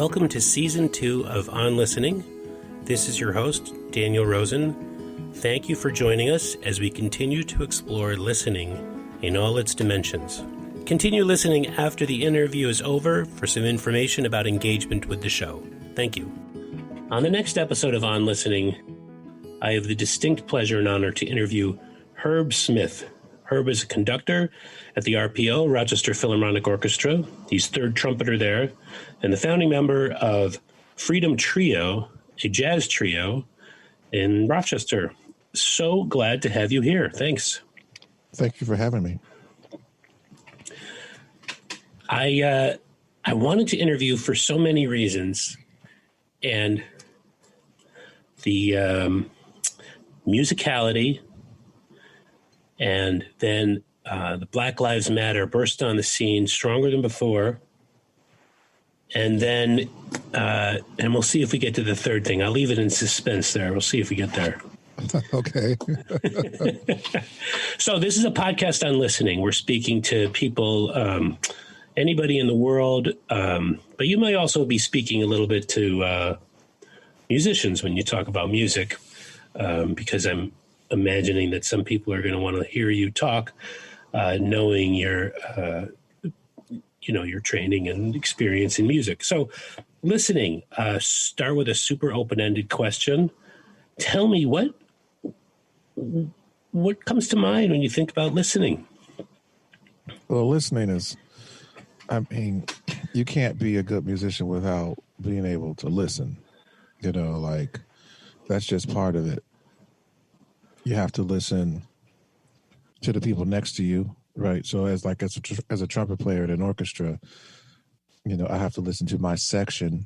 Welcome to Season 2 of OnListening. This is your host, Daniel Rosen. Thank you for joining us as we continue to explore listening in all its dimensions. Continue listening after the interview is over for some information about engagement with the show. Thank you. On the next episode of OnListening, I have the distinct pleasure and honor to interview Herb Smith. Herb is a conductor at the RPO, Rochester Philharmonic Orchestra. He's third trumpeter there and the founding member of Freedom Trio, a jazz trio in Rochester. So glad to have you here. Thanks. Thank you for having me. I wanted to interview for so many reasons, and the musicality, and then the Black Lives Matter burst on the scene stronger than before. And then, and we'll see if we get to the third thing. I'll leave it in suspense there. We'll see if we get there. Okay. So this is a podcast on listening. We're speaking to people, anybody in the world, but you might also be speaking a little bit to musicians when you talk about music, because I'm imagining that some people are going to want to hear you talk, knowing your training and experience in music. So listening, start with a super open-ended question. Tell me what comes to mind when you think about listening? Well, listening is, you can't be a good musician without being able to listen. That's just part of it. You have to listen to the people next to you, right? So as a trumpet player in an orchestra, I have to listen to my section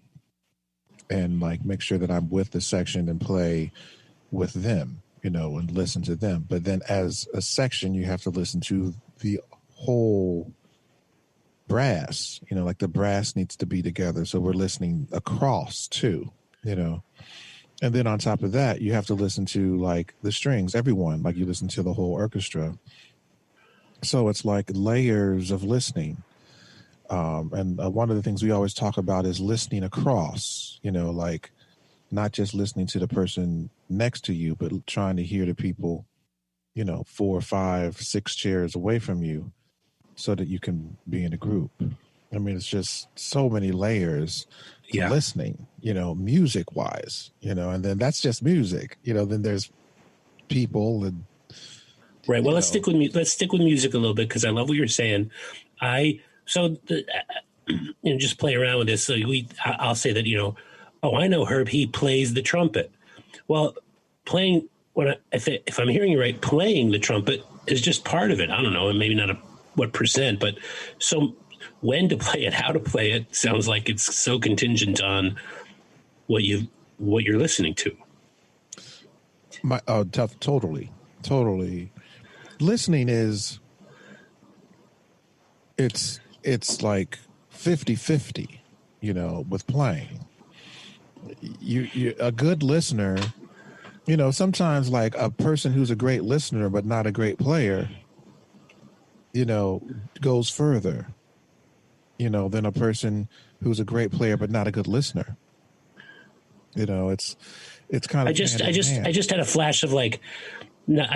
and make sure that I'm with the section and play with them, and listen to them. But then as a section, you have to listen to the whole brass, the brass needs to be together. So we're listening across too, And then on top of that, you have to listen to the strings, everyone, you listen to the whole orchestra. So it's layers of listening. And one of the things we always talk about is listening across, not just listening to the person next to you, but trying to hear the people, 4, 5, 6 chairs away from you so that you can be in a group. It's just so many layers to listening, music wise, and then that's just music, then there's people and right. Well, let's stick with music a little bit, because I love what you're saying. Just play around with this. So I'll say that, I know Herb, he plays the trumpet. Well, if I'm hearing you right, playing the trumpet is just part of it. I don't know, and maybe not what percent, but so when to play it, how to play it, sounds like it's so contingent on what you're listening to. Totally. Listening is, it's 50-50, with playing. You a good listener, sometimes a person who's a great listener but not a great player, goes further, than a person who's a great player but not a good listener. It's kind of. I just had a flash of I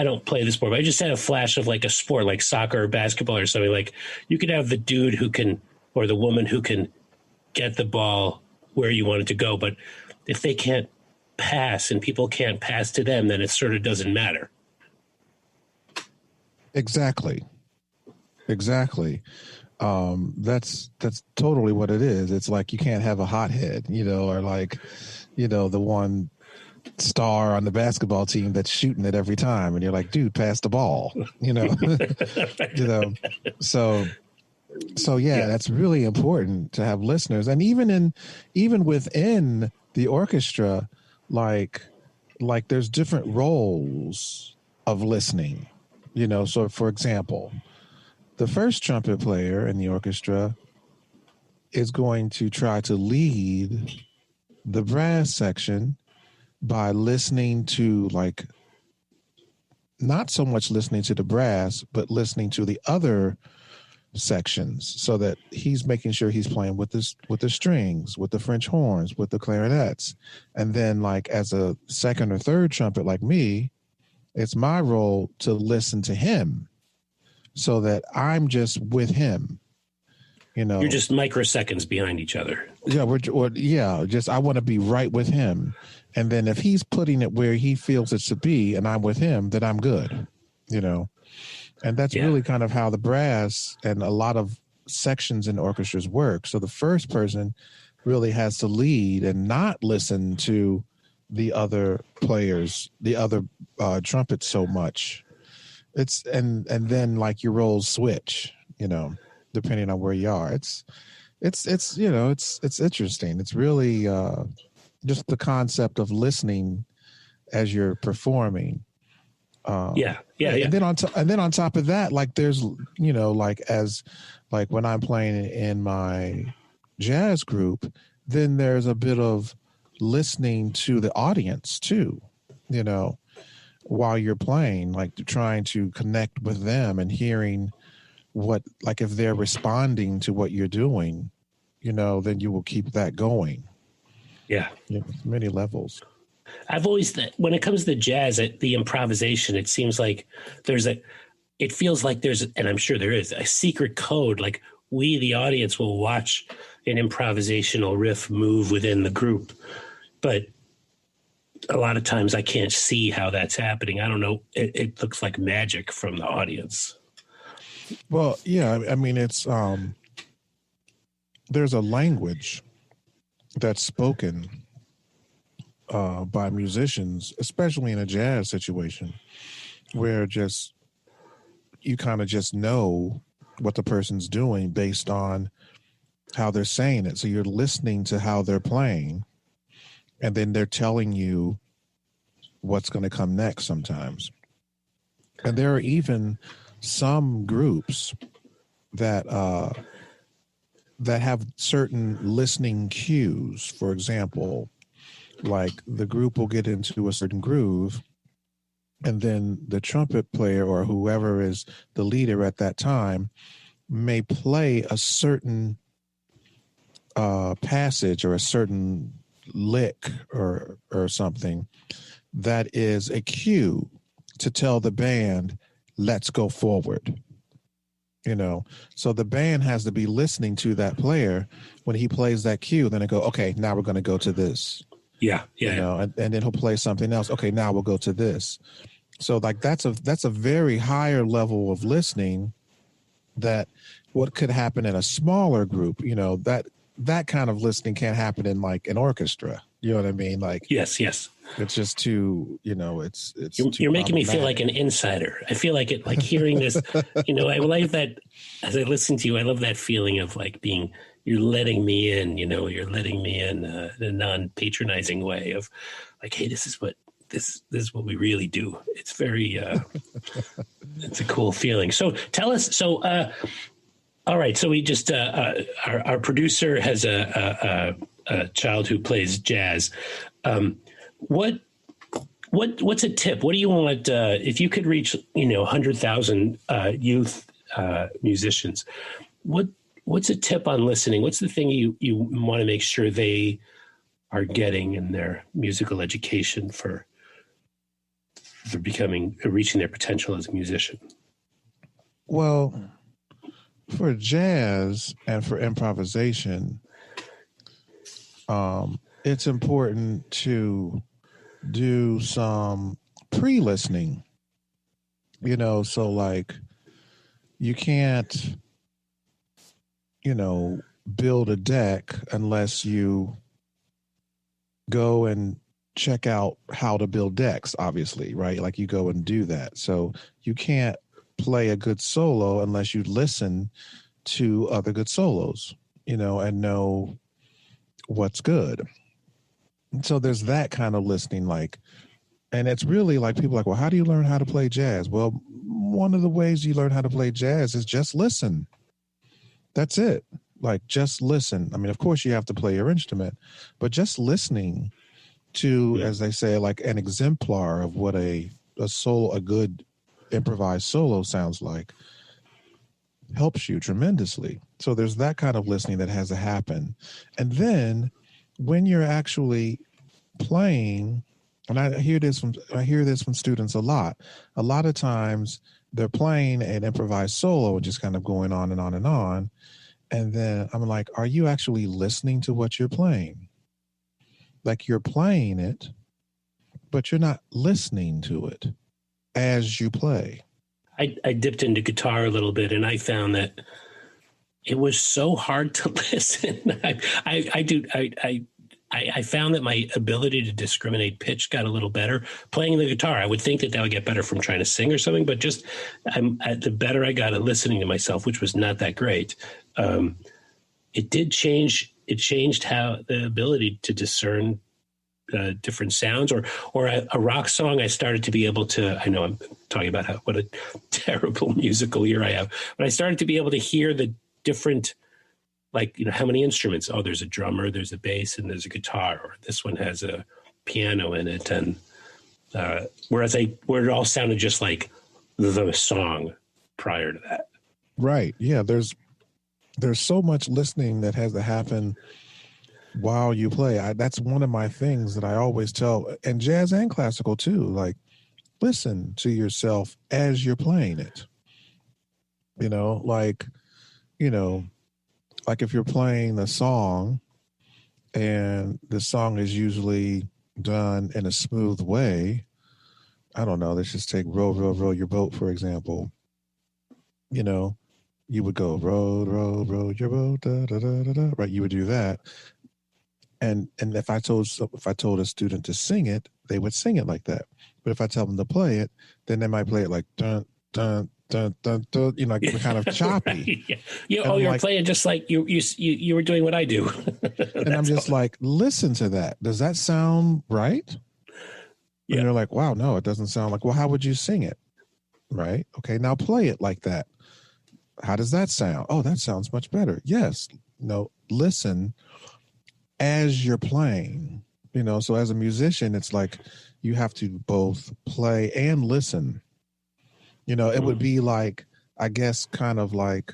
don't play the sport, but I just had a flash of a sport like soccer or basketball or something. You could have the dude who can, or the woman who can get the ball where you want it to go, but if they can't pass and people can't pass to them, then it sort of doesn't matter. Exactly. That's totally what it is. It's you can't have a hothead, or the one star on the basketball team that's shooting it every time, and you're like, dude, pass the ball, So that's really important to have listeners. And even within the orchestra, there's different roles of listening, so for example, the first trumpet player in the orchestra is going to try to lead the brass section by listening to not so much listening to the brass, but listening to the other sections, so that he's making sure he's playing with the strings, with the French horns, with the clarinets. And then like as a second or third trumpet like me, it's my role to listen to him so that I'm just with him. You're just microseconds behind each other. Yeah, just I want to be right with him. And then if he's putting it where he feels it should be and I'm with him, then I'm good. And that's really kind of how the brass and a lot of sections in orchestras work. So the first person really has to lead and not listen to the other players, the other trumpets so much. And then like your roles switch, depending on where you are. It's interesting. It's really just the concept of listening as you're performing. And then on top of that, like there's like when I'm playing in my jazz group, then there's a bit of listening to the audience too, while you're playing, like trying to connect with them and hearing what, like if they're responding to what you're doing, then you will keep that going. Many levels. I've always, when it comes to jazz, the improvisation, it seems like it feels like there's, and I'm sure there is, a secret code. Like we, the audience, will watch an improvisational riff move within the group, but a lot of times I can't see how that's happening. I don't know. It looks like magic from the audience. Well, yeah, I mean, it's, there's a language that's spoken by musicians, especially in a jazz situation, where you kind of just know what the person's doing based on how they're saying it. So you're listening to how they're playing, and then they're telling you what's going to come next sometimes. And there are even some groups that have certain listening cues. For example, like the group will get into a certain groove, and then the trumpet player or whoever is the leader at that time may play a certain passage or a certain lick or something that is a cue to tell the band, let's go forward. So the band has to be listening to that player when he plays that cue. Then they go, okay, now we're going to go to this. And then he'll play something else. Okay, now we'll go to this. So like that's a very higher level of listening that what could happen in a smaller group, that kind of listening can't happen in like an orchestra. You know what I mean? Like, yes. It's just too, it's you're making me feel like an insider. I feel like it, like hearing this, I like that as I listen to you, I love that feeling of like you're letting me in, you're letting me in a non-patronizing way of like, hey, this is what we really do. It's very, it's a cool feeling. So tell us, all right. So we just, our producer has a child who plays jazz. What's a tip? What do you want, if you could reach, 100,000 youth musicians, what's a tip on listening? What's the thing you want to make sure they are getting in their musical education for reaching their potential as a musician? Well, for jazz and for improvisation, it's important to do some pre-listening, so like you can't, build a deck unless you go and check out how to build decks, obviously, right? Like you go and do that. So you can't play a good solo unless you listen to other good solos, and know what's good. And so there's that kind of listening, like, and it's really like people are like, well, how do you learn how to play jazz? Well, one of the ways you learn how to play jazz is just listen. That's it. Like, just listen. I mean, of course you have to play your instrument, but just listening to, as they say, like an exemplar of what a good improvised solo sounds like. helps you tremendously. So there's that kind of listening that has to happen. And then when you're actually playing, and I hear this from students a lot. A lot of times they're playing an improvised solo, just kind of going on and on and on. And then I'm like, are you actually listening to what you're playing? Like, you're playing it, but you're not listening to it as you play. I dipped into guitar a little bit, and I found that it was so hard to listen. I found that my ability to discriminate pitch got a little better playing the guitar. I would think that would get better from trying to sing or something, but just the better I got at listening to myself, which was not that great. It did change. It changed how the ability to discern different sounds, or a rock song. I started to be able to. I know I'm talking about what a terrible musical ear I have, but I started to be able to hear the different, like, how many instruments. Oh, there's a drummer, there's a bass, and there's a guitar. Or this one has a piano in it, and where it all sounded just like the song prior to that. Right. Yeah. There's so much listening that has to happen while you play. That's one of my things that I always tell, and jazz and classical too. Like, listen to yourself as you're playing it. Like if you're playing a song and the song is usually done in a smooth way, I don't know, let's just take Row, Row, Row Your Boat, for example. You would go, row, row, row your boat, da, da, da, da, da, right? You would do that. And if I told a student to sing it, they would sing it like that. But if I tell them to play it, then they might play it like dun dun dun dun dun. Like kind of choppy. Right. Yeah. You're like, playing just like you were doing what I do. And I'm just like, listen to that. Does that sound right? Yeah. And they're like, wow, no, it doesn't sound like. Well, how would you sing it? Right. Okay. Now play it like that. How does that sound? Oh, that sounds much better. Yes. No. Listen as you're playing, so as a musician, it's like you have to both play and listen. It would be like, I guess, kind of like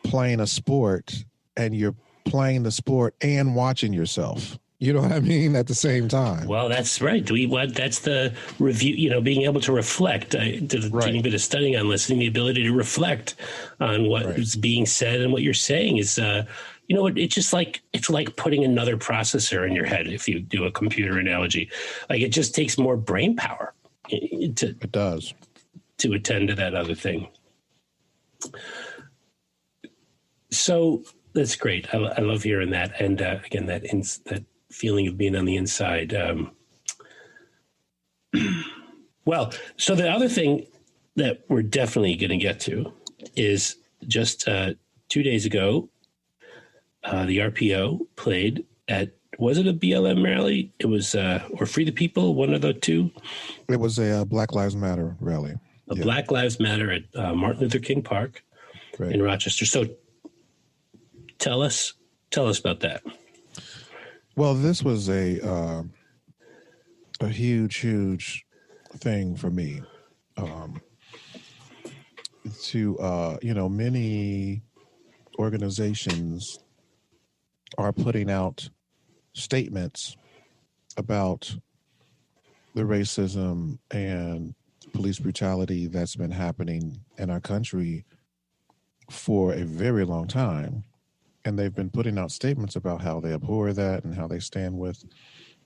playing a sport, and you're playing the sport and watching yourself. You know what I mean? At the same time. Well, that's right. That's the review, being able to reflect. Did a teeny bit of studying on listening, the ability to reflect on what is being said and what you're saying is, it's like putting another processor in your head. If you do a computer analogy, like, it just takes more brain power. It does to attend to that other thing. So that's great. I love hearing that. And again, that feeling of being on the inside. Well, so the other thing that we're definitely going to get to is just 2 days ago, the RPO played at, was it a BLM rally? It was, or Free the People, one of the two? It was a Black Lives Matter rally. Black Lives Matter at Martin Luther King Park in Rochester. So tell us about that. Well, this was a huge thing for me. Many organizations are putting out statements about the racism and police brutality that's been happening in our country for a very long time. And they've been putting out statements about how they abhor that and how they stand with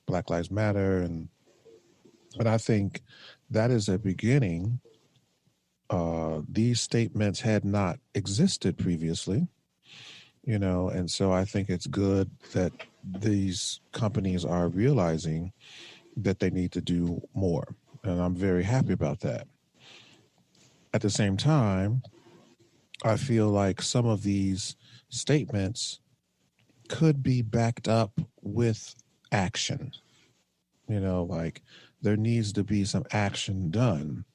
Black Lives Matter. And I think that is a beginning. These statements had not existed previously, and so I think it's good that these companies are realizing that they need to do more. And I'm very happy about that. At the same time, I feel like some of these statements could be backed up with action. Like, there needs to be some action done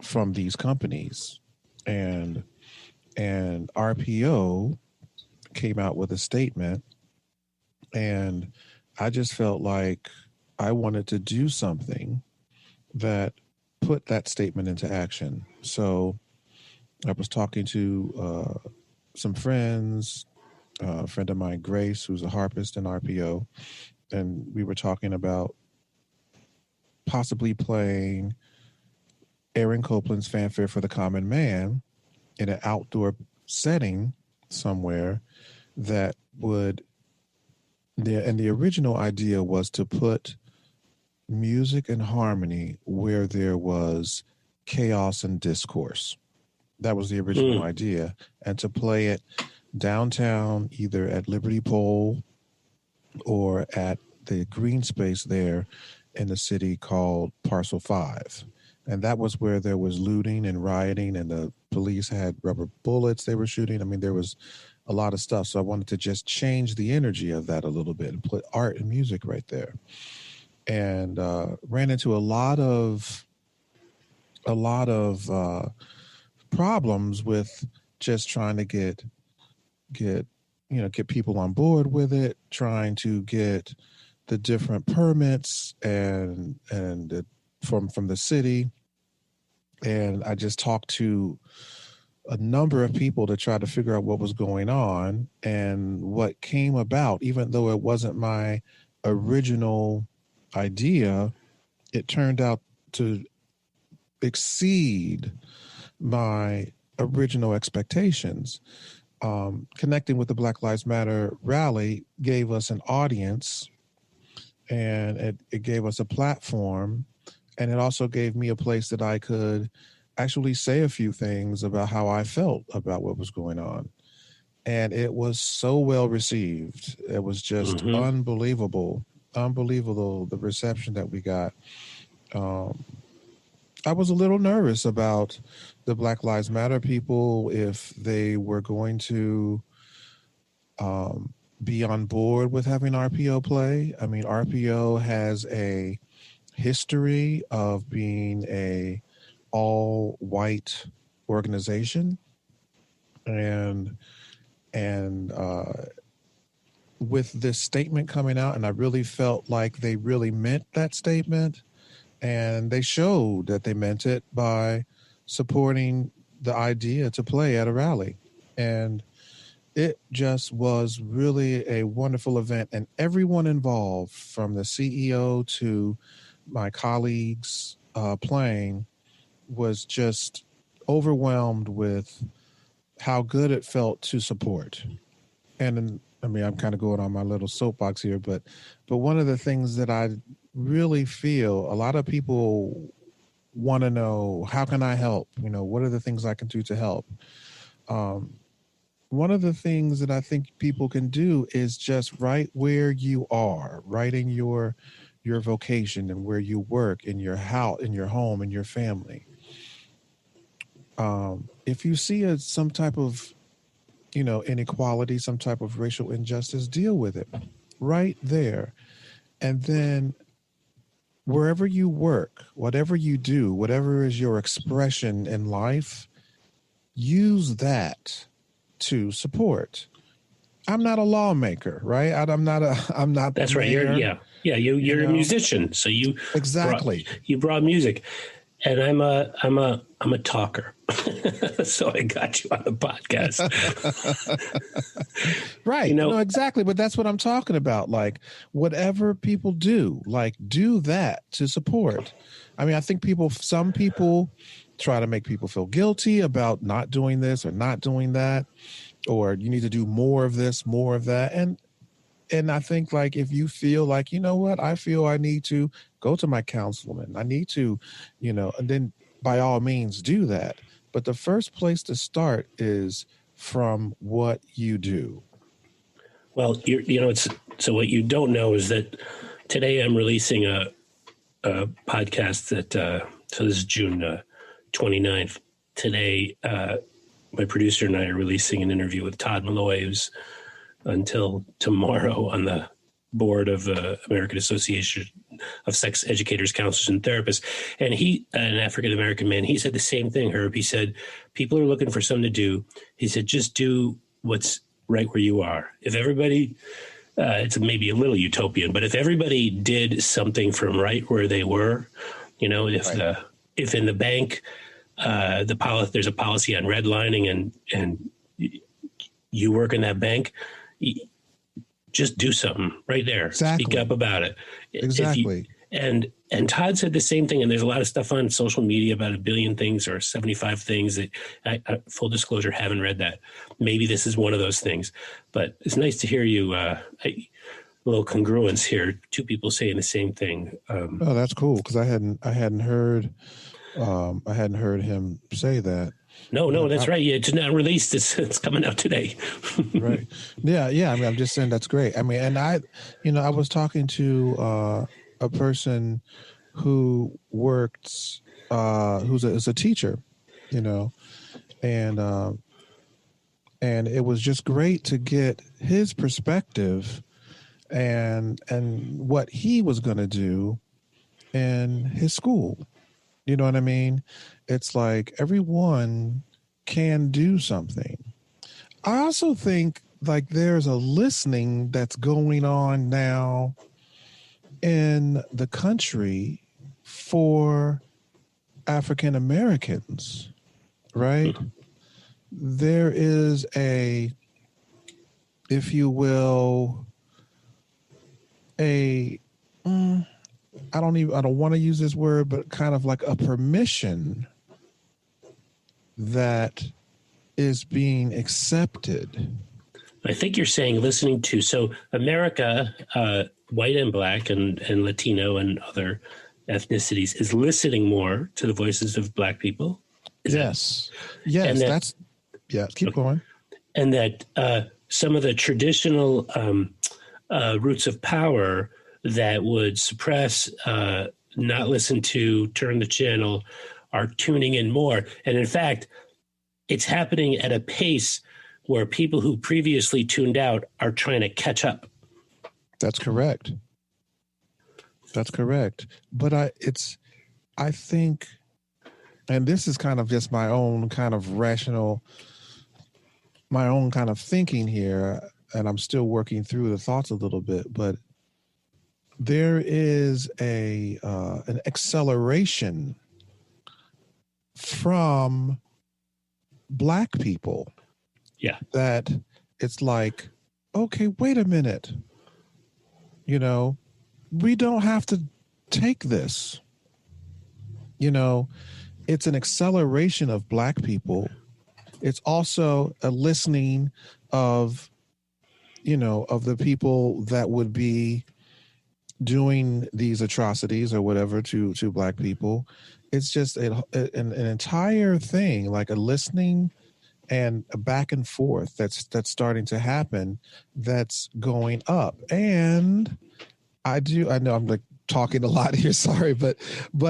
from these companies. And RPO came out with a statement, and I just felt like I wanted to do something that put that statement into action. So I was talking to some friends, a friend of mine, Grace, who's a harpist in RPO, and we were talking about possibly playing Aaron Copland's Fanfare for the Common Man in an outdoor setting somewhere that would, and the original idea was to put music and harmony where there was chaos and discourse. That was the original idea. And to play it downtown, either at Liberty Pole or at the green space there in the city called Parcel 5. And that was where there was looting and rioting, and the police had rubber bullets they were shooting. I mean, there was a lot of stuff. So I wanted to just change the energy of that a little bit and put art and music right there. And ran into a lot of problems with just trying to get people on board with it, trying to get the different permits and from the city. And I just talked to a number of people to try to figure out what was going on, and what came about, even though it wasn't my original idea, it turned out to exceed my original expectations. Connecting with the Black Lives Matter rally gave us an audience, and it gave us a platform, and it also gave me a place that I could actually say a few things about how I felt about what was going on. And it was so well received. It was just unbelievable, the reception that we got. I was a little nervous about the Black Lives Matter people, if they were going to be on board with having RPO play. I mean, RPO has a history of being a all-white organization, and with this statement coming out, and I really felt like they really meant that statement, and they showed that they meant it by supporting the idea to play at a rally. And it just was really a wonderful event, and everyone involved, from the CEO to my colleagues playing, was just overwhelmed with how good it felt to support. And I mean, I'm kind of going on my little soapbox here, but one of the things that I really feel, a lot of people want to know, how can I help? What are the things I can do to help? One of the things that I think people can do is just write where you are, writing your vocation and where you work, in your house, in your home, in your family. If you see some type of, inequality, some type of racial injustice, deal with it right there. And then wherever you work, whatever you do, whatever is your expression in life, use that to support. I'm not a lawmaker, right? I'm not. That's right. You're a musician, so you exactly brought music, and I'm a talker, so I got you on the podcast. Right. Exactly. But that's what I'm talking about. Like, whatever people do, do that to support. I mean, I think some people try to make people feel guilty about not doing this or not doing that, or you need to do more of this, more of that. And I think, if you feel like, what, I feel I need to go to my councilman, I need to, and then by all means do that. But the first place to start is from what you do. Well, so what you don't know is that today I'm releasing a podcast that, so this is June 29th. Today, my producer and I are releasing an interview with Todd Malloy, who's until tomorrow on the board of the American Association of Sex Educators, Counselors, and Therapists. And an African-American man, he said the same thing, Herb. He said, people are looking for something to do. He said, just do what's right where you are. If everybody, it's maybe a little utopian, but if everybody did something from right where they were, if in the bank, there's a policy on redlining, and you work in that bank, just do something right there. Exactly. Speak up about it. Exactly. And Todd said the same thing. And there's a lot of stuff on social media about 1 billion things or 75 things that I full disclosure, haven't read that. Maybe this is one of those things, but it's nice to hear you, a little congruence here. Two people saying the same thing. Oh, that's cool. Cause I hadn't heard him say that. No, that's right. Yeah, it's not released. It's coming out today. Right. Yeah. I mean, I'm just saying that's great. I mean, and I was talking to a person who works, is a teacher, and it was just great to get his perspective and what he was going to do in his school. You know what I mean? It's like everyone can do something. I also think like there's a listening that's going on now in the country for African Americans, right? There is if you will, I don't want to use this word, but kind of like a permission that is being accepted. I think you're saying listening to, so America, white and black and Latino and other ethnicities, is listening more to the voices of black people. Yes. Keep going. And that some of the traditional roots of power that would suppress, not listen to, turn the channel, are tuning in more. And in fact, it's happening at a pace where people who previously tuned out are trying to catch up. That's correct. But I think, and this is kind of just my own kind of thinking here, and I'm still working through the thoughts a little bit, but there is an acceleration from black people. Yeah. That it's like, okay, wait a minute. We don't have to take this. It's an acceleration of black people. It's also a listening of the people that would be doing these atrocities or whatever to black people. It's just an entire thing, like a listening and a back and forth that's starting to happen, that's going up. And I know I'm like talking a lot here, sorry, but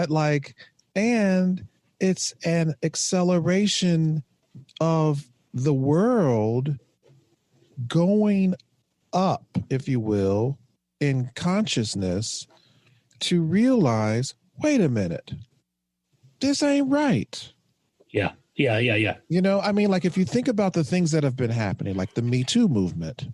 like, and it's an acceleration of the world going up, if you will, in consciousness to realize, wait a minute, this ain't right. Yeah. I mean, like if you think about the things that have been happening, like the Me Too movement,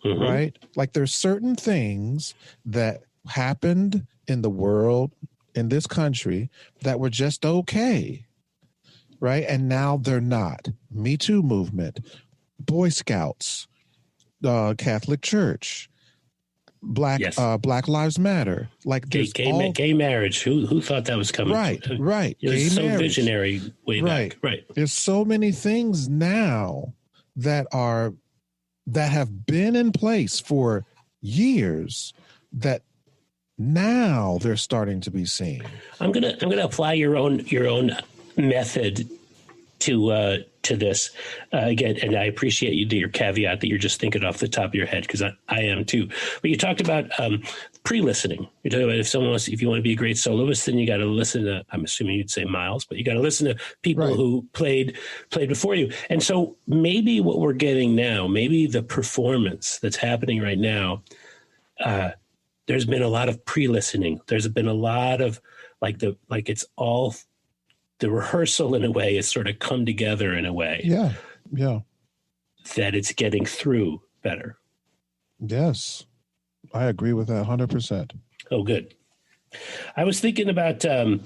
right? Like there's certain things that happened in the world, in this country, that were just okay, right? And now they're not. Me Too movement, Boy Scouts, Catholic Church, Black Lives Matter, like gay marriage. Who thought that was coming? Right. It was so visionary way back. Right. There's so many things now that have been in place for years that now they're starting to be seen. I'm gonna apply your own method to this again, and I appreciate your caveat that you're just thinking off the top of your head, because I am too. But you talked about pre-listening. You're talking about if you want to be a great soloist, then you got to listen to. I'm assuming you'd say Miles, but you got to listen to people who played before you. And so maybe what we're getting now, maybe the performance that's happening right now, there's been a lot of pre-listening. There's been a lot of it's all. The rehearsal, in a way, is sort of come together in a way. Yeah. That it's getting through better. Yes. I agree with that 100%. Oh, good. I was thinking about, I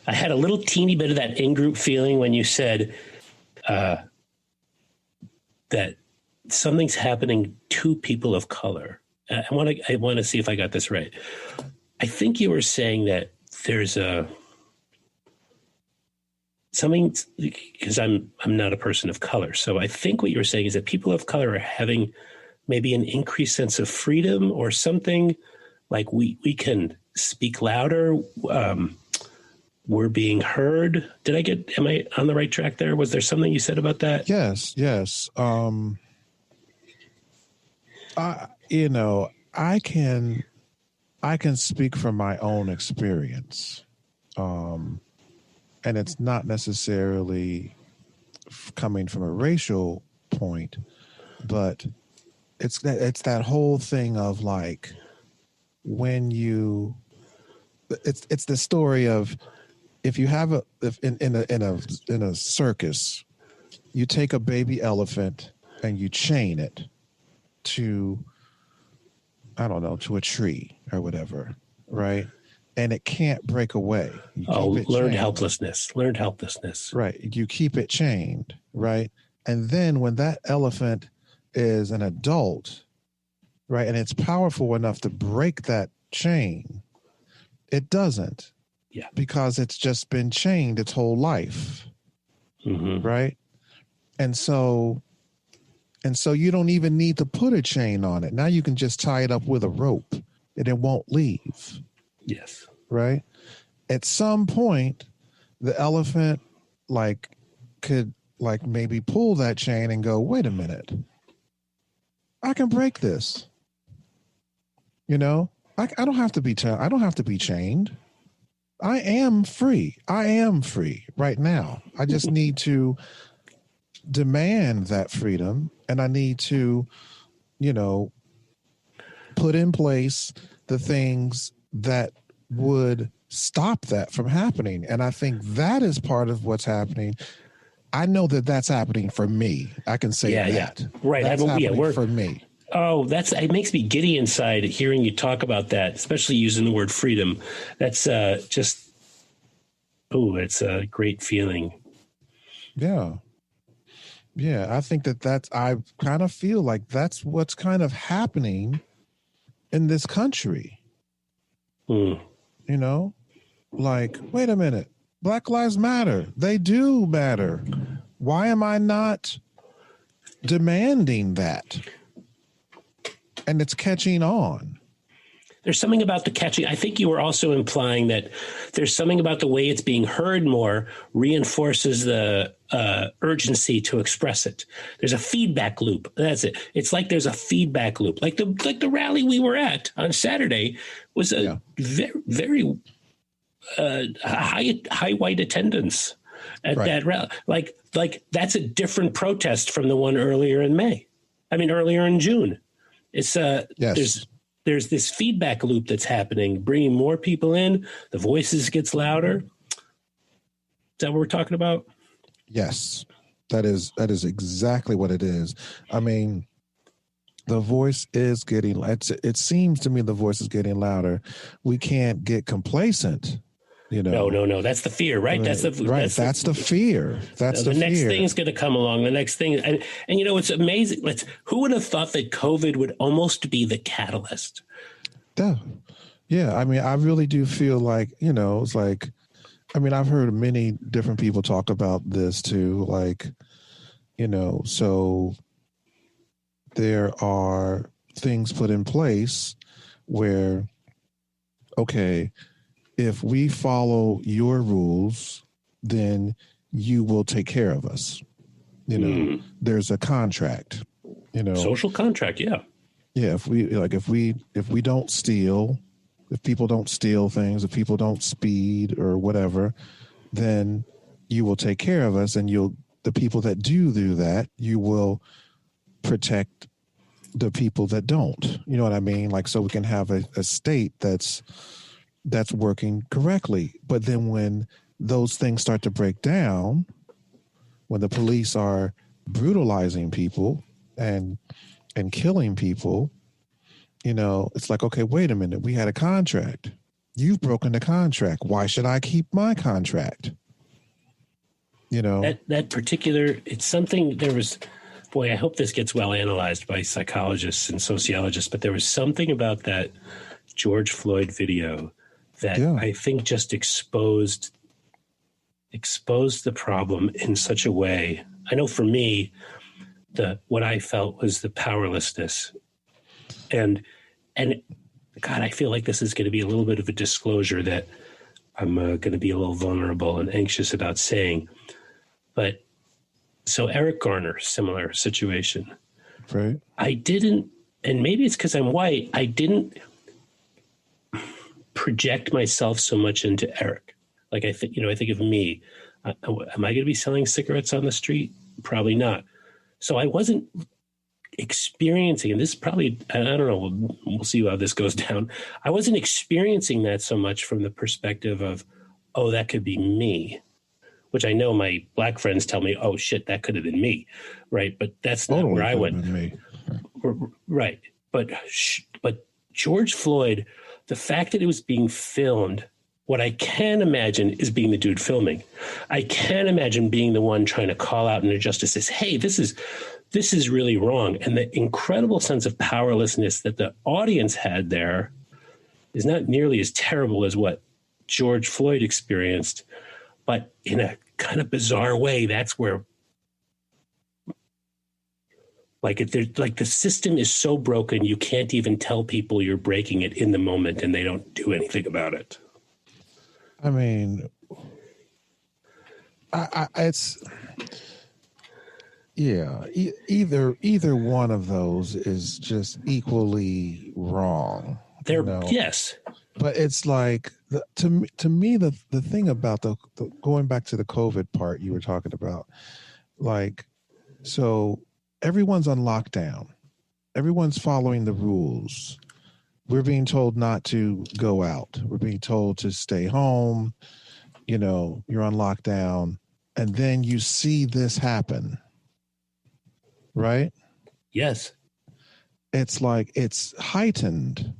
had a little teeny bit of that in-group feeling when you said that something's happening to people of color. I want to see if I got this right. I think you were saying that there's something, because I'm not a person of color. So I think what you were saying is that people of color are having maybe an increased sense of freedom or something, like we can speak louder. We're being heard. Am I on the right track there? Was there something you said about that? Yes. I can speak from my own experience. And it's not necessarily coming from a racial point, but it's that whole thing of like, when it's the story of, if you have in a circus, you take a baby elephant and you chain it to, I don't know, to a tree or whatever, right? And it can't break away. Learned helplessness. Right. You keep it chained, right? And then when that elephant is an adult, right, and it's powerful enough to break that chain, it doesn't. Yeah. Because it's just been chained its whole life. Mm-hmm. Right. And so you don't even need to put a chain on it. Now you can just tie it up with a rope and it won't leave. Yes. Right. At some point, the elephant could maybe pull that chain and go, wait a minute, I can break this. I don't have to be I don't have to be chained. I am free. I am free right now. I just need to demand that freedom, and I need to, put in place the things that would stop that from happening. And I think that is part of what's happening. I know that that's happening for me. I can say that. Yeah. Right. That's happening for me. Oh, it makes me giddy inside hearing you talk about that, especially using the word freedom. That's it's a great feeling. Yeah. Yeah. I think I kind of feel like that's what's kind of happening in this country. Like, wait a minute, Black Lives Matter. They do matter. Why am I not demanding that? And it's catching on. There's something about the catching. I think you were also implying that there's something about the way it's being heard more reinforces the urgency to express it. There's a feedback loop. That's it. It's like there's a feedback loop. Like the rally we were at on Saturday was a very, very high white attendance at that rally. Like that's a different protest from the one earlier in June. It's yes. There's this feedback loop that's happening, bringing more people in. The voices gets louder. Is that what we're talking about? Yes, that is exactly what it is. I mean, the voice is getting. It seems to me the voice is getting louder. We can't get complacent. No. That's the fear, right? That's the fear. That's the fear. The next thing's going to come along. The next thing, and it's amazing. Who would have thought that COVID would almost be the catalyst? Yeah. I mean, I really do feel like it's like. I mean, I've heard many different people talk about this too. Like, so there are things put in place where, okay, if we follow your rules, then you will take care of us. There's a contract, social contract. Yeah. Yeah. If we don't steal, if people don't steal things, if people don't speed or whatever, then you will take care of us. And the people that do that, you will protect the people that don't, you know what I mean? Like, so we can have a state that's working correctly. But then when those things start to break down, when the police are brutalizing people and killing people, it's like, okay, wait a minute, we had a contract. You've broken the contract. Why should I keep my contract? You know, That particular, it's something, there was, boy, I hope this gets well analyzed by psychologists and sociologists, but there was something about that George Floyd video that yeah, I think just exposed the problem in such a way. I know for me, what I felt was the powerlessness. And God, I feel like this is going to be a little bit of a disclosure that I'm going to be a little vulnerable and anxious about saying. But so Eric Garner, similar situation. right. I didn't, and maybe it's because I'm white, I didn't project myself so much into Eric. Like I think of me. Am I going to be selling cigarettes on the street? Probably not. So I wasn't experiencing, and this is probably, I don't know, we'll see how this goes down. I wasn't experiencing that so much from the perspective of, oh, that could be me, which I know my black friends tell me, oh, shit, that could have been me, right? But that's not Totally where I could went. have been me. Right. But George Floyd, the fact that it was being filmed, what I can imagine is being the dude filming. I can imagine being the one trying to call out an injustice, says, hey, this is really wrong. And the incredible sense of powerlessness that the audience had there is not nearly as terrible as what George Floyd experienced. But in a kind of bizarre way, that's where, like the system is so broken, you can't even tell people you're breaking it in the moment, and they don't do anything about it. I mean, it's yeah. Either one of those is just equally wrong. Yes, but it's like to me the thing about the going back to the COVID part you were talking about, like, so everyone's on lockdown, everyone's following the rules. We're being told not to go out. We're being told to stay home. You're on lockdown, and then you see this happen, right? Yes. It's like it's heightened.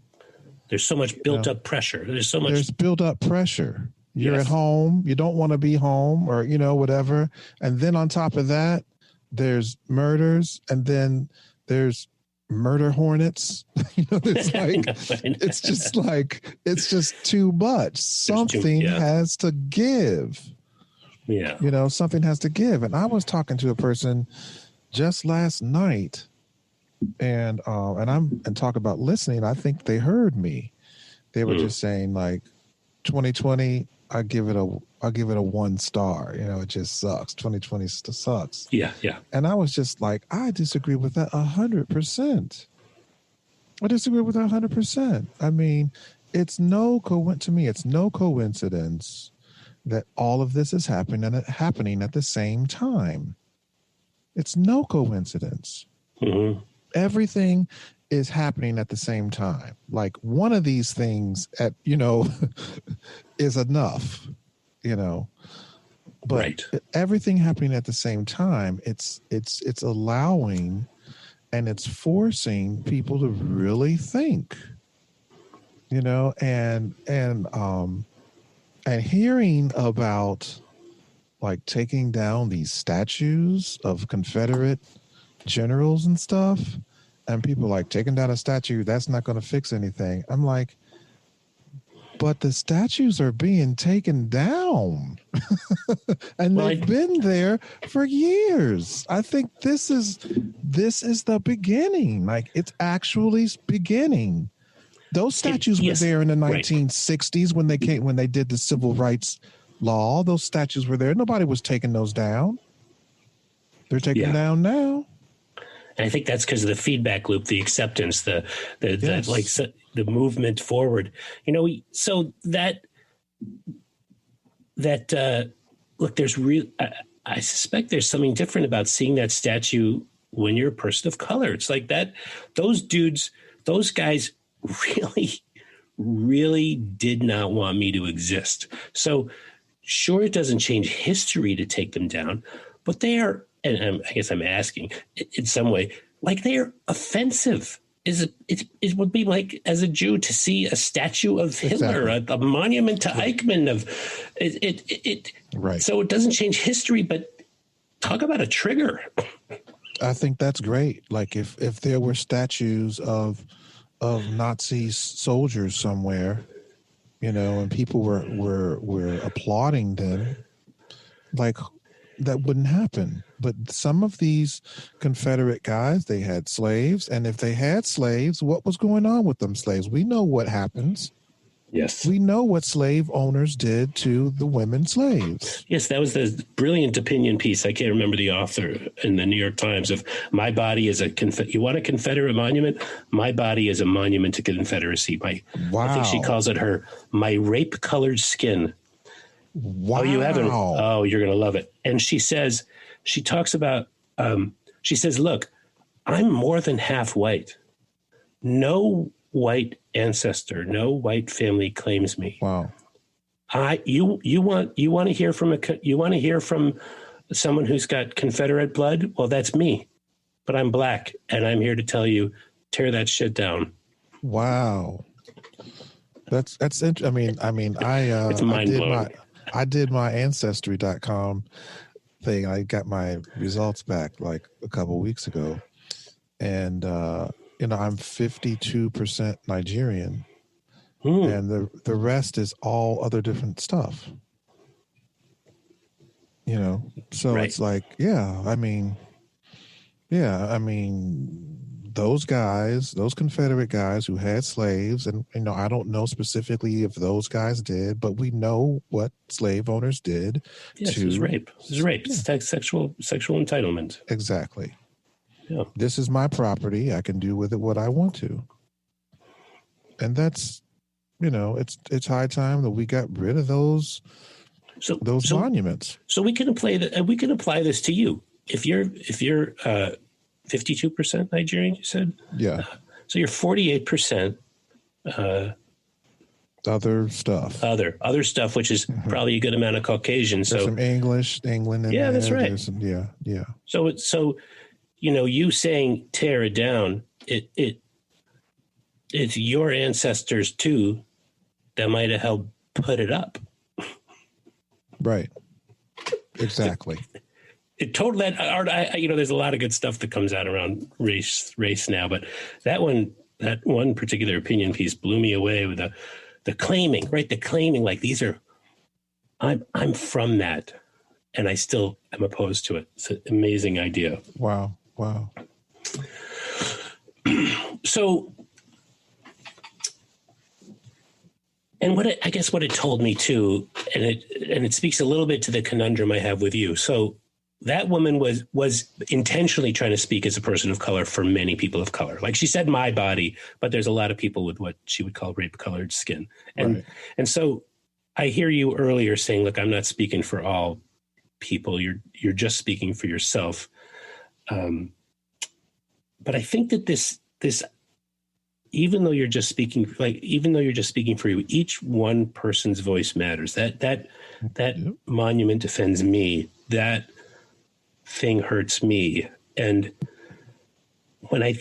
There's so much built up pressure. There's built up pressure. You're yes. at home. You don't want to be home, or, whatever. And then on top of that, there's murders, and then there's murder hornets. It's like, it's just too much. Something has to give. Yeah. Something has to give. And I was talking to a person just last night, and talk about listening. I think they heard me. They were just saying, like, 2020, I give it a 1 star. It just sucks. 2020 sucks. Yeah. And I was just like, I disagree with that 100%. I disagree with that 100%. I mean, it's no coincidence that all of this is happening at the same time. It's no coincidence. Mm-hmm. Everything is happening at the same time. Like, one of these things is enough, but right. Everything happening at the same time, it's allowing and it's forcing people to really think, and hearing about, like, taking down these statues of Confederate generals and stuff, and people like, taking down a statue, that's not going to fix anything. I'm like, but the statues are being taken down and they've been there for years. I think this is the beginning. Like, it's actually beginning. Those statues were there in the 1960s when they did the civil rights law. Those statues were there. Nobody was taking those down. They're taken down now. And I think that's because of the feedback loop, the acceptance, the movement forward. So that look, there's I suspect there's something different about seeing that statue when you're a person of color. It's like that. Those guys really, really did not want me to exist. So sure, it doesn't change history to take them down, but they are. And I guess I'm asking in some way, like, they are offensive. it would be like, as a Jew, to see a statue of Hitler, Exactly. a monument to Eichmann of it. Right. So it doesn't change history, but talk about a trigger. I think that's great. Like if there were statues of Nazi soldiers somewhere, and people were applauding them, like that wouldn't happen. But some of these Confederate guys, they had slaves, and if they had slaves, what was going on with them slaves? We know what happens. Yes. We know what slave owners did to the women slaves. Yes, that was the brilliant opinion piece. I can't remember the author in the New York Times of my body is you want a Confederate monument? My body is a monument to Confederacy. Wow. I think she calls it my rape-colored skin. Wow. Oh, you haven't? Oh, you're going to love it. And she talks about, she says, look, I'm more than half white. No white ancestor, no white family claims me. Wow. You want to hear from someone who's got Confederate blood? Well, that's me, but I'm black, and I'm here to tell you, tear that shit down. Wow. That's interesting. It's mind blowing. I did my ancestry.com thing. I got my results back like a couple of weeks ago, and I'm 52% Nigerian, and the rest is all other different stuff. So right. It's like, those guys, those Confederate guys who had slaves, and I don't know specifically if those guys did, but we know what slave owners did. Yes, it was rape. It was rape. Yeah. It's sexual entitlement. Exactly. Yeah. This is my property. I can do with it what I want to. And that's, it's high time that we got rid of those monuments. So we can apply this to you. If you're 52% Nigerian, you said? Yeah. So you're 48% other stuff. Other stuff, which is probably a good amount of Caucasian. There's so some England in yeah, there. That's right. Yeah. So you saying tear it down, it's your ancestors too that might have helped put it up. Right. Exactly. There's a lot of good stuff that comes out around race now, but that one particular opinion piece blew me away with the claiming, right? The claiming, like I'm from that, and I still am opposed to it. It's an amazing idea. Wow. So, and what it told me too, and it speaks a little bit to the conundrum I have with you. So that woman was intentionally trying to speak as a person of color for many people of color. Like she said, my body, but there's a lot of people with what she would call rape-colored skin. And so I hear you earlier saying, look, I'm not speaking for all people. You're just speaking for yourself. But I think that this, even though you're just speaking for you, each one person's voice matters. That monument offends me. That thing hurts me. And when I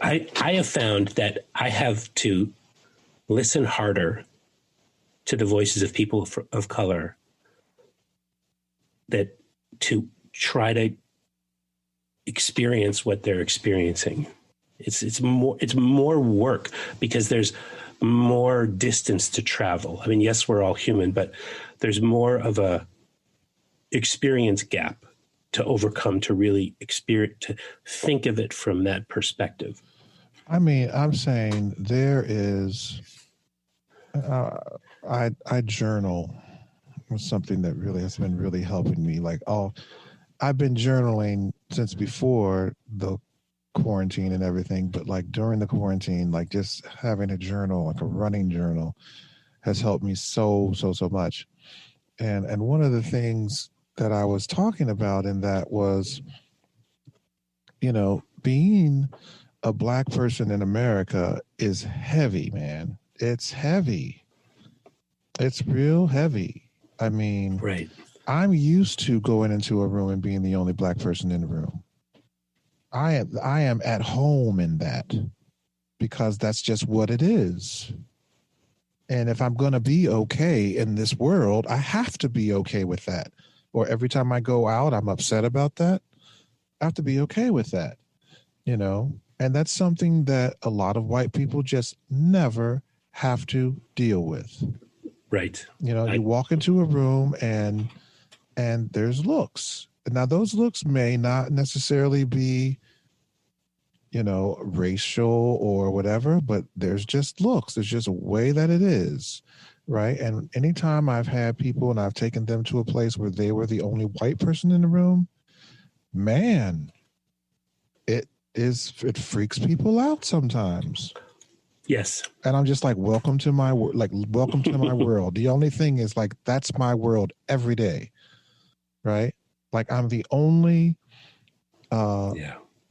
have found that I have to listen harder to the voices of people of color, that to try to experience what they're experiencing. It's more work because there's more distance to travel. I mean, yes, we're all human, but there's more of a experience gap to overcome, to really experience, to think of it from that perspective. I mean, I'm saying there is, I journal was something that really has been really helping me. Like, I've been journaling since before the quarantine and everything, but like during the quarantine, like just having a journal, like a running journal, has helped me so much. And one of the things that I was talking about in that was, being a Black person in America is heavy, man. It's heavy. It's real heavy. I mean, right. I'm used to going into a room and being the only Black person in the room. I am at home in that because that's just what it is. And if I'm going to be okay in this world, I have to be okay with that. Or every time I go out, I'm upset about that. I have to be okay with that, you know? And that's something that a lot of white people just never have to deal with. Right. You know, you walk into a room and there's looks. Now those looks may not necessarily be, you know, racial or whatever, but there's just looks. There's just a way that it is. Right. And anytime I've had people and I've taken them to a place where they were the only white person in the room, man, it freaks people out sometimes. Yes. And I'm just like, welcome to my welcome to my world. The only thing is like, that's my world every day. Right. Like I'm the only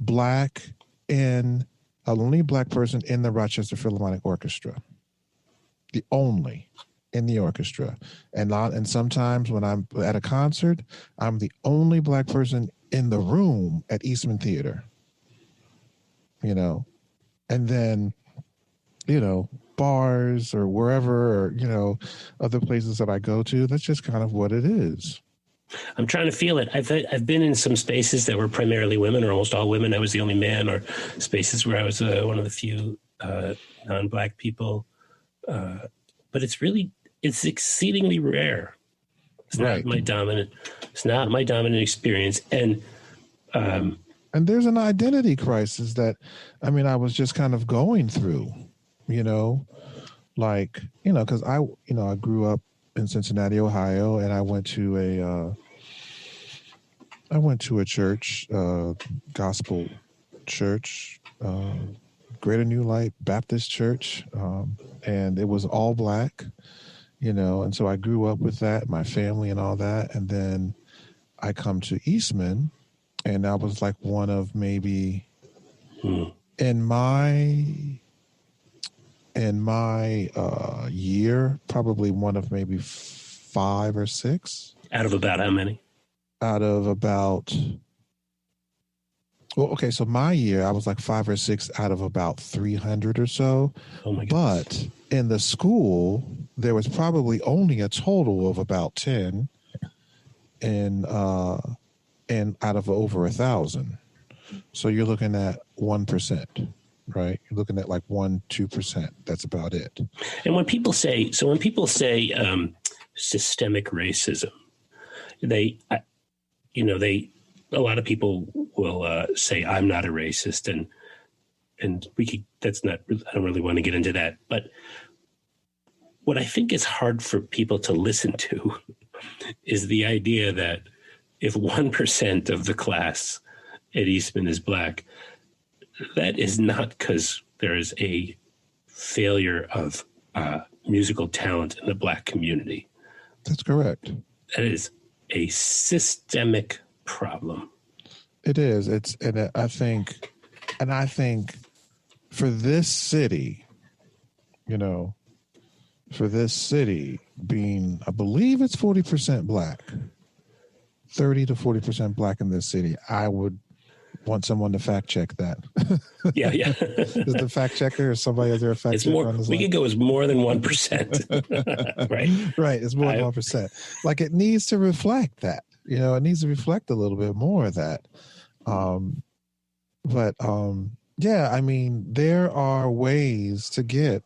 black only black person in the Rochester Philharmonic Orchestra. The only in the orchestra. And sometimes when I'm at a concert, I'm the only black person in the room at Eastman Theater. You know, and then, you know, bars or wherever, or, you know, other places that I go to, that's just kind of what it is. I'm trying to feel it. I've been in some spaces that were primarily women or almost all women. I was the only man, or spaces where I was one of the few non-black people. But it's exceedingly rare. It's right. not my dominant experience. And there's an identity crisis that, I mean, I was just kind of going through, you know, like, you know, because I grew up in Cincinnati, Ohio, and I went to a church, gospel church, Greater New Light Baptist Church, and it was all black, you know, and so I grew up with that, my family and all that, and then I come to Eastman, and I was like one of maybe in my year, probably one of maybe 5 or 6. Out of about how many? Out of about, well, okay, so my year, I was like 5 or 6 out of about 300 or so. Oh my goodness. But in the school, there was probably only a total of about 10, and out of over 1,000. So you're looking at 1%. Right, you're looking at like 1-2%. That's about it. And when people say systemic racism, a lot of people will say I'm not a racist, and that's not. I don't really want to get into that. But what I think is hard for people to listen to is the idea that if 1% of the class at Eastman is black, that is not because there is a failure of musical talent in the black community. That's correct. That is a systemic problem. It is. I think for this city, you know, being, I believe it's 40% black, 30 to 40% black in this city, I would want someone to fact check that. Yeah. Is the fact checker or somebody, is there a fact checker on this line? We could go as more than 1%. Right. It's more than 1%. Like, it needs to reflect that, you know, it needs to reflect a little bit more of that. Yeah, I mean, there are ways to get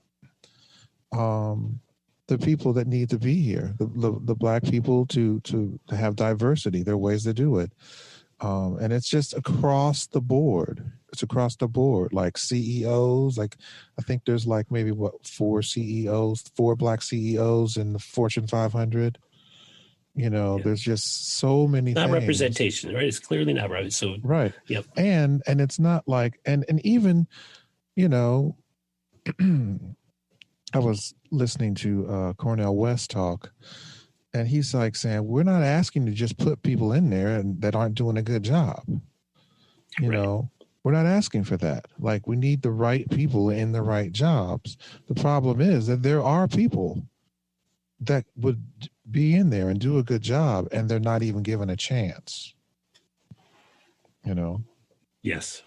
the people that need to be here, the black people to have diversity. There are ways to do it. And it's just across the board. It's across the board. Like CEOs, like I think there's like maybe 4 black CEOs in the Fortune 500. You know, there's just so many not things. Representation, right? It's clearly not right. So right. Yep. And it's not like, and even, you know, I was listening to Cornel West talk, and he's like saying, we're not asking to just put people in there and that aren't doing a good job. You know, we're not asking for that. Like, we need the right people in the right jobs. The problem is that there are people that would be in there and do a good job, and they're not even given a chance. You know? Yes.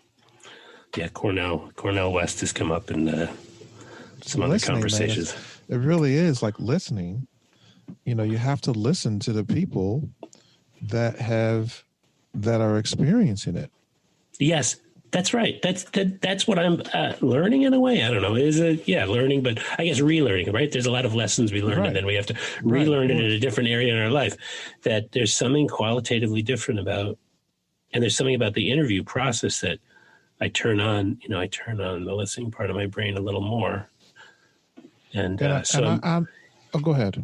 Yeah. Cornell West has come up in some other Listening, man, conversations. it really is like listening. You have to listen to the people that are experiencing it. Yes, that's right. That's what I'm learning in a way. I don't know. Learning, but I guess relearning, right? There's a lot of lessons we learned, Right. and then we have to Right, relearn it in a different area in our life. That there's something qualitatively different about, and there's something about the interview process that I turn on. I turn on the listening part of my brain a little more, and go ahead.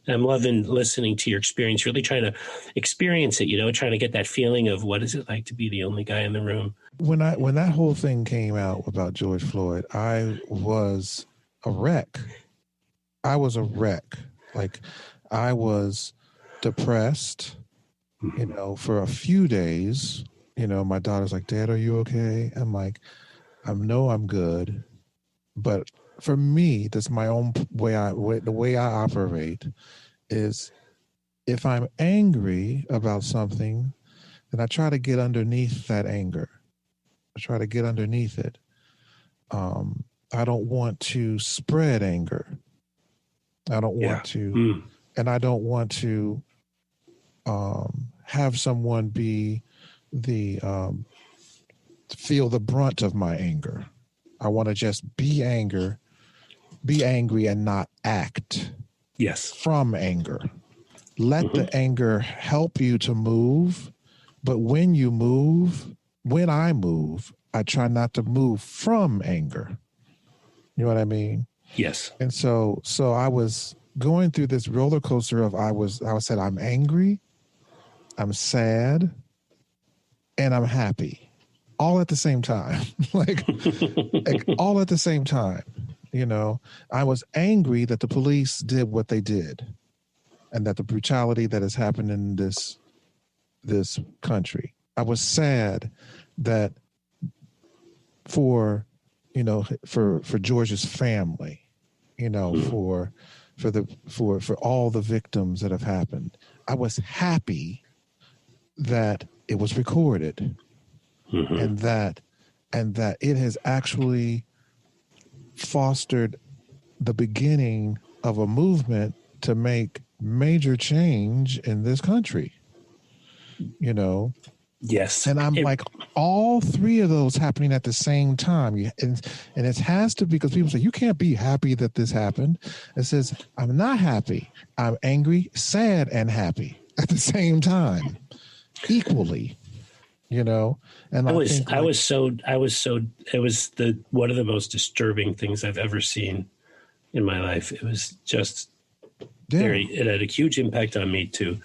I'm loving listening to your experience, really trying to experience it, trying to get that feeling of what is it like to be the only guy in the room. When that whole thing came out about George Floyd, I was a wreck. Like, I was depressed, for a few days. My daughter's like, "Dad, are you okay?" I'm like, I'm good. But for me, that's my own the way I operate is, if I'm angry about something, then I try to get underneath that anger. I try to get underneath it. I don't want to spread anger. I don't want to, and I don't want to have someone be feel the brunt of my anger. I want to just be angry and not act. Yes. From anger. Let the anger help you to move, but when I move, I try not to move from anger. You know what I mean? Yes. And so I was going through this roller coaster of I said I'm angry, I'm sad, and I'm happy, all at the same time. like all at the same time. I was angry that the police did what they did, and that the brutality that has happened in this country. I was sad that for George's family, for all the victims that have happened. I was happy that it was recorded, and that it has actually fostered the beginning of a movement to make major change in this country. Yes. And I'm like, all three of those happening at the same time. And it has to be, because people say, you can't be happy that this happened. It says, I'm not happy. I'm angry, sad, and happy at the same time, equally. And it was one of the most disturbing things I've ever seen in my life. It was just it had a huge impact on me too.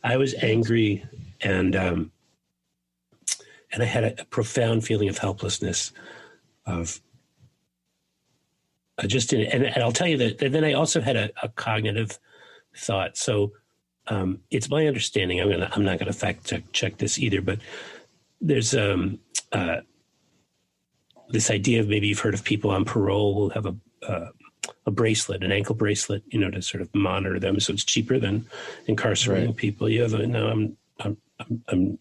I was angry, and I had a profound feeling of helplessness, and I'll tell you that. And then I also had a cognitive thought. So it's my understanding. I'm not going to fact check this either, but there's this idea of, maybe you've heard of people on parole will have a bracelet, an ankle bracelet, to sort of monitor them, so it's cheaper than incarcerating people. I'm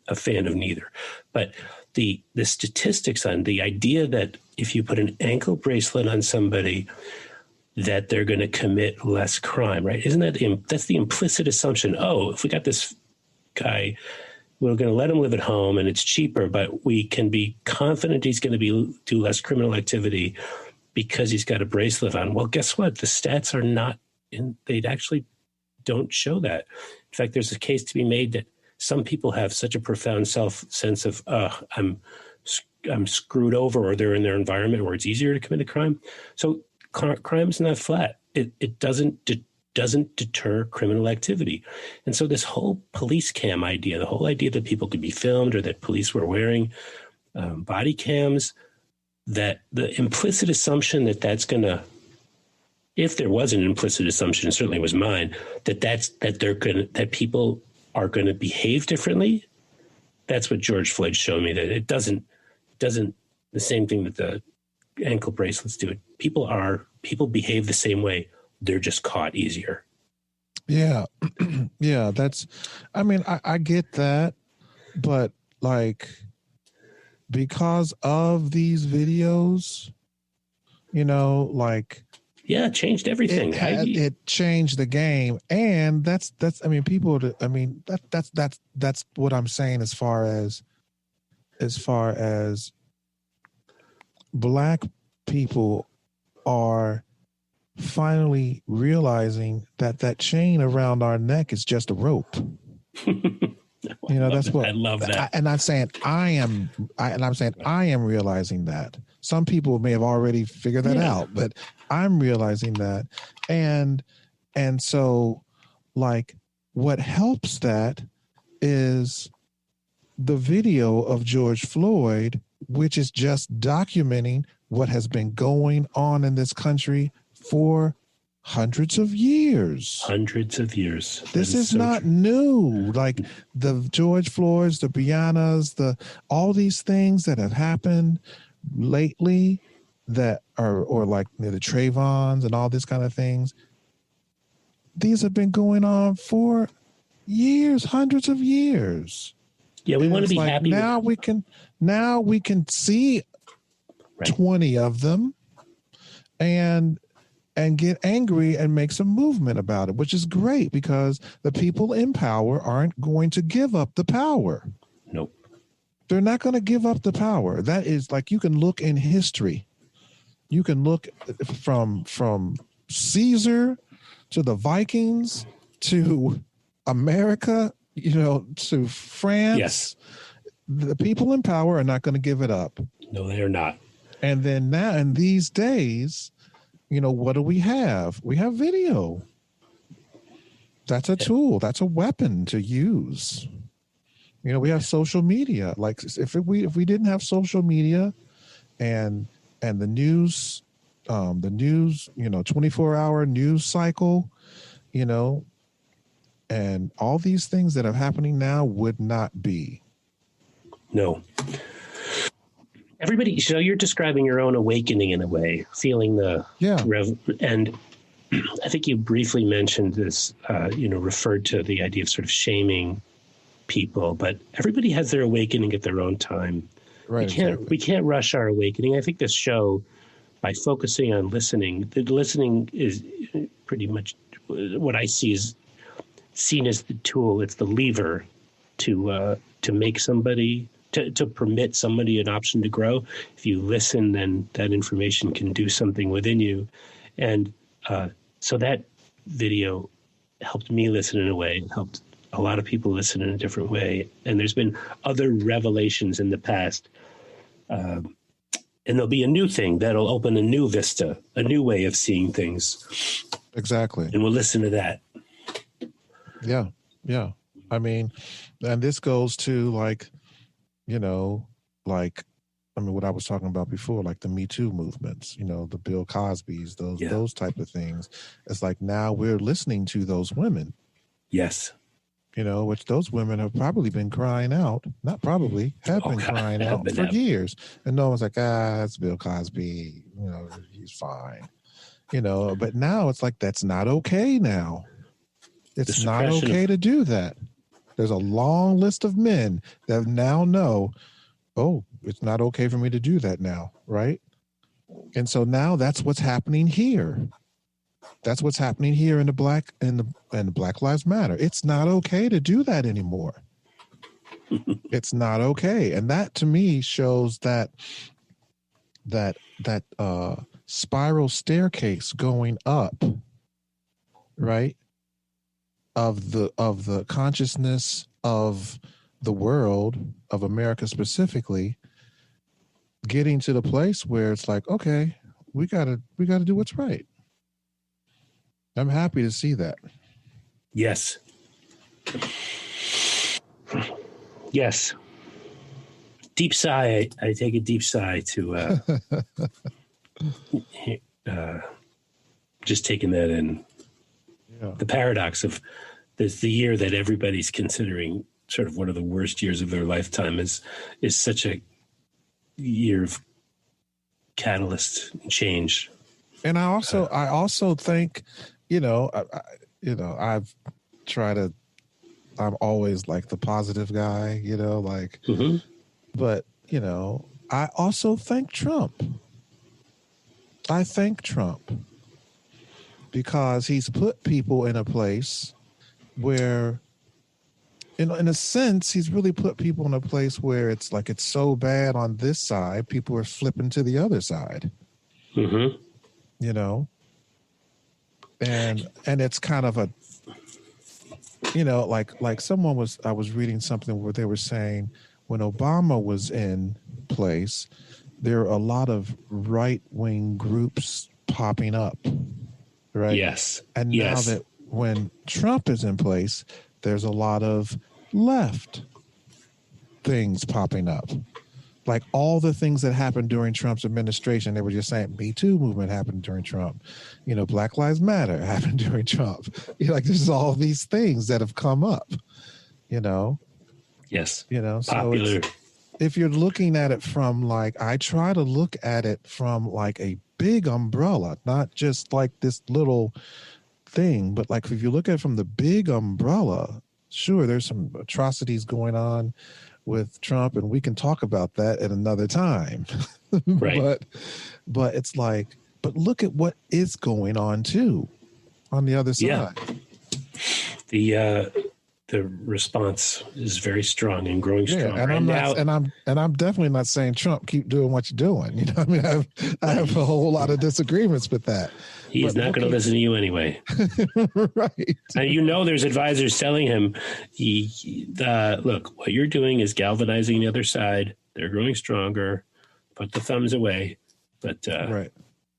a fan of neither, but the statistics on the idea that if you put an ankle bracelet on somebody, that they're going to commit less crime, right? Isn't that's the implicit assumption? Oh, if we got this guy, we're going to let him live at home and it's cheaper, but we can be confident he's going to do less criminal activity because he's got a bracelet on. Well, guess what? The stats are not they actually don't show that. In fact, there's a case to be made that some people have such a profound sense of, I'm screwed over, or they're in their environment where it's easier to commit a crime. So crime's not flat. It doesn't deter criminal activity. And so this whole police cam idea, the whole idea that people could be filmed, or that police were wearing body cams, that the implicit assumption that's going to, if there was an implicit assumption, it certainly was mine, that people are going to behave differently. That's what George Floyd showed me, that it doesn't the same thing that the ankle bracelets do. People behave the same way. They're just caught easier. Yeah. Yeah. I get that, but like because of these videos, like Yeah, it changed everything. it changed the game. And that's I mean, that's what I'm saying as far as Black people are finally realizing that chain around our neck is just a rope. That's what I love that. And I'm saying I am realizing that. Some people may have already figured that out, but I'm realizing that. And so, like, what helps that is the video of George Floyd, which is just documenting what has been going on in this country for hundreds of years. This is not new. Like the George Floyds, the Breonnas, all these things that have happened lately that are, or like the Trayvons and all these kind of things. These have been going on for years, hundreds of years. Yeah, we want to be like happy. Now we can see 20 of them and get angry and make some movement about it, which is great because the people in power aren't going to give up the power. Nope. They're not going to give up the power. That is, like, you can look in history. You can look from Caesar to the Vikings to America, to France. Yes. The people in power are not going to give it up. No, they are not. And then now in these days, what do we have? We have video. That's a tool. That's a weapon to use. We have social media. Like if we didn't have social media and the news, 24-hour news cycle, and all these things that are happening now would not be. No. Everybody, so you're describing your own awakening in a way, feeling the and I think you briefly mentioned this, referred to the idea of sort of shaming people, but everybody has their awakening at their own time. Right. We can't rush our awakening. I think this show, by focusing on listening, the listening is pretty much what I see is seen as the tool. It's the lever to make somebody. To permit somebody an option to grow. If you listen, then that information can do something within you. And so that video helped me listen in a way. It helped a lot of people listen in a different way. And there's been other revelations in the past. And there'll be a new thing that'll open a new vista, a new way of seeing things. Exactly. And we'll listen to that. Yeah. Yeah. I mean, and this goes to what I was talking about before, like the Me Too movements, the Bill Cosbys, those type of things. It's like now we're listening to those women. Yes. Which those women have probably been crying out, not probably, have been crying out for years. And no one's like, that's Bill Cosby, he's fine. But now it's like, that's not okay now. It's not okay to do that. There's a long list of men that now know, oh, it's not okay for me to do that now, right? And so now that's what's happening here. That's what's happening here in the Black Lives Matter. It's not okay to do that anymore. It's not okay. And that to me shows that spiral staircase going up, right? Of the consciousness of the world, of America specifically, getting to the place where it's like, okay, we gotta do what's right. I'm happy to see that. Yes. Yes. Deep sigh. I take a deep sigh to just taking that in. Yeah. The paradox of this, the year that everybody's considering sort of one of the worst years of their lifetime is such a year of catalyst change. And I also think, I've tried to, I'm always like the positive guy, but I also thank Trump. I thank Trump because he's put people in a place where, in a sense, he's really put people in a place where it's like it's so bad on this side, people are flipping to the other side. Mm-hmm. And it's kind of a, like I was reading something where they were saying when Obama was in place, there are a lot of right-wing groups popping up, right? Yes. And now that when Trump is in place, there's a lot of left things popping up. Like all the things that happened during Trump's administration, they were just saying Me Too movement happened during Trump. Black Lives Matter happened during Trump. There's all these things that have come up, Yes. So Popular. If you're looking at it from I try to look at it from a big umbrella, not just like this little thing, but if you look at it from the big umbrella, sure, there's some atrocities going on with Trump, and we can talk about that at another time. Right. but it's but look at what is going on too on the other side. Yeah. The response is very strong and growing stronger. And I'm definitely not saying Trump keep doing what you're doing. I have a whole lot of disagreements with that. He's not going to listen to you anyway. Right. And there's advisors telling him, look, what you're doing is galvanizing the other side. They're growing stronger. Put the thumbs away. But right.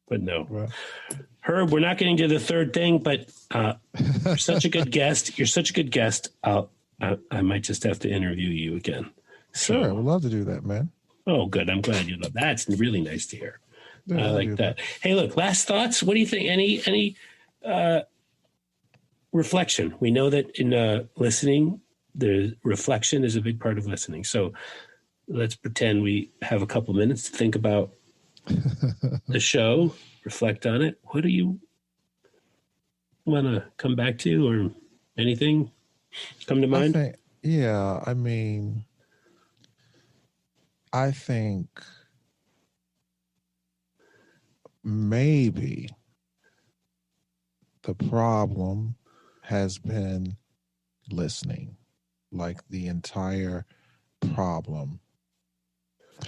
But no. Right. Herb, we're not getting to the third thing, but you're such a good guest. You're such a good guest. I might just have to interview you again. Sure, I would love to do that, man. Oh, good. I'm glad you love that. That's really nice to hear. Yeah, I like that. Hey, look, last thoughts. What do you think? Any reflection? We know that in listening, the reflection is a big part of listening. So let's pretend we have a couple minutes to think about the show, reflect on it. What do you want to come back to, or anything come to mind? I think maybe the problem has been listening. The entire problem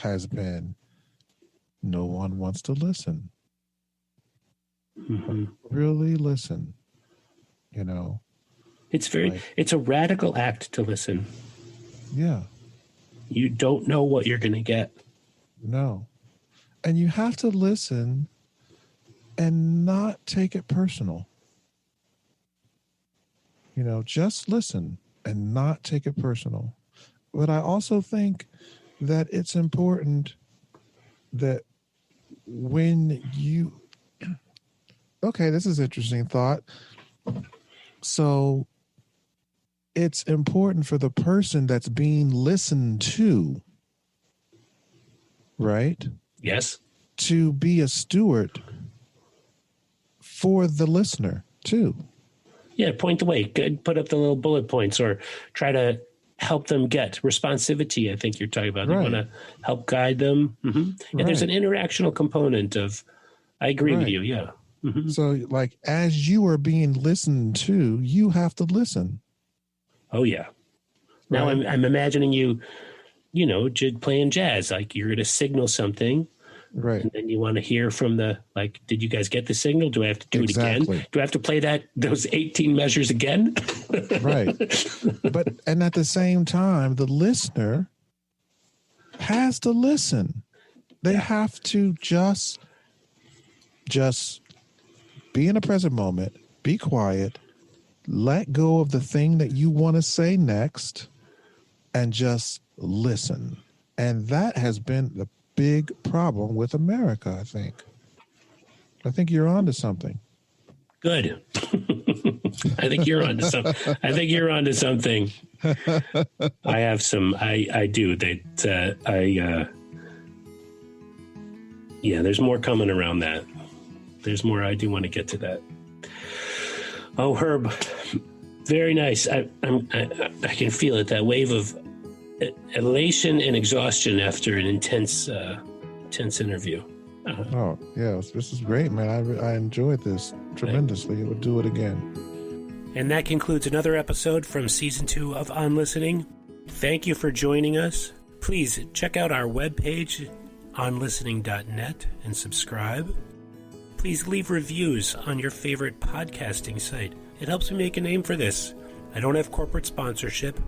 has been no one wants to listen. Mm-hmm. Really listen. It's a radical act to listen. Yeah. You don't know what you're going to get. No. And you have to listen and not take it personal. Just listen and not take it personal. But I also think that it's important that when you... Okay, this is an interesting thought. So it's important for the person that's being listened to, right? Yes. To be a steward for the listener too. Yeah, point the way. Put up the little bullet points, or try to help them get responsivity. I think you're talking about. Right. You want to help guide them. Mm-hmm. And Right. There's an interactional component of. I agree with you. Yeah. Mm-hmm. So, as you are being listened to, you have to listen. Oh yeah. Now Right. I'm imagining you playing jazz. You're going to signal something. Right. And then you want to hear from did you guys get the signal? Do I have to do it again? Do I have to play those 18 measures again? Right. And at the same time, the listener has to listen. They have to just be in the present moment, be quiet, let go of the thing that you want to say next, and just listen. And that has been the big problem with America, I think. I think you're onto something. Good. I think you're onto something. I have some. I do. There's more coming around that. There's more. I do want to get to that. Oh, Herb, very nice. I can feel it. That wave of elation and exhaustion after an intense interview. Oh, yeah, this is great, man. I enjoyed this tremendously. We'll do it again. And that concludes another episode from Season 2 of OnListening. Thank you for joining us. Please check out our webpage, onlistening.net, and subscribe. Please leave reviews on your favorite podcasting site. It helps me make a name for this. I don't have corporate sponsorship,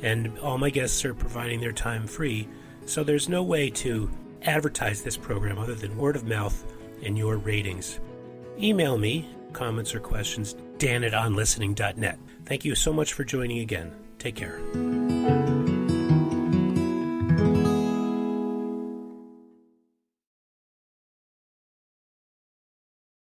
and all my guests are providing their time free, so there's no way to advertise this program other than word of mouth and your ratings. Email me comments or questions, dan@onlistening.net. Thank you so much for joining again. Take care.